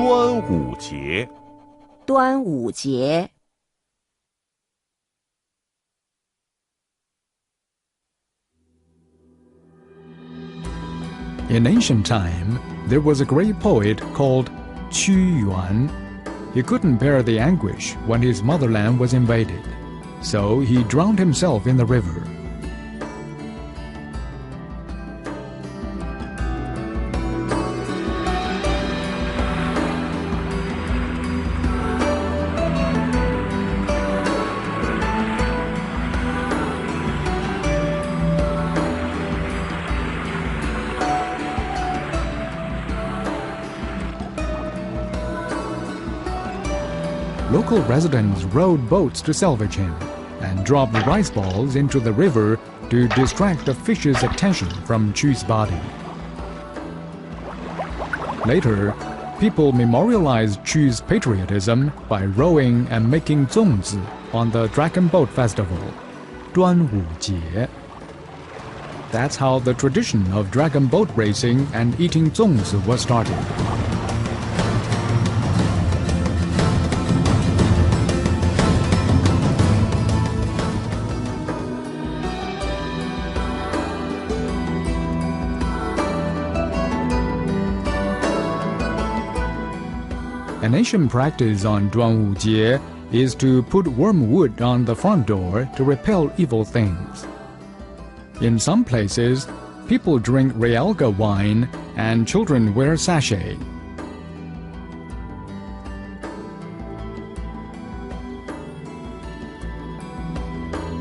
端午节，端午节。In ancient time, there was a great poet called Qu Yuan. He couldn't bear the anguish when his motherland was invaded, so he drowned himself in the river. Local residents rowed boats to salvage him and dropped rice balls into the river to distract the fish's attention from Qu's body. Later, people memorialized Qu's patriotism by rowing and making zongzi on the Dragon Boat Festival, 端午节. That's how the tradition of dragon boat racing and eating zongzi was started. An ancient practice on 端午节 is to put wormwood on the front door to repel evil things. In some places, people drink realga wine and children wear sachet.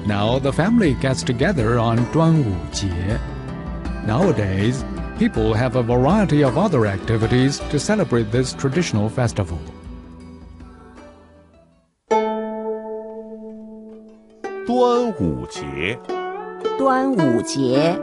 Now the family gets together on 端午节. Nowadays, people have a variety of other activities to celebrate this traditional festival. 端午节，端午节。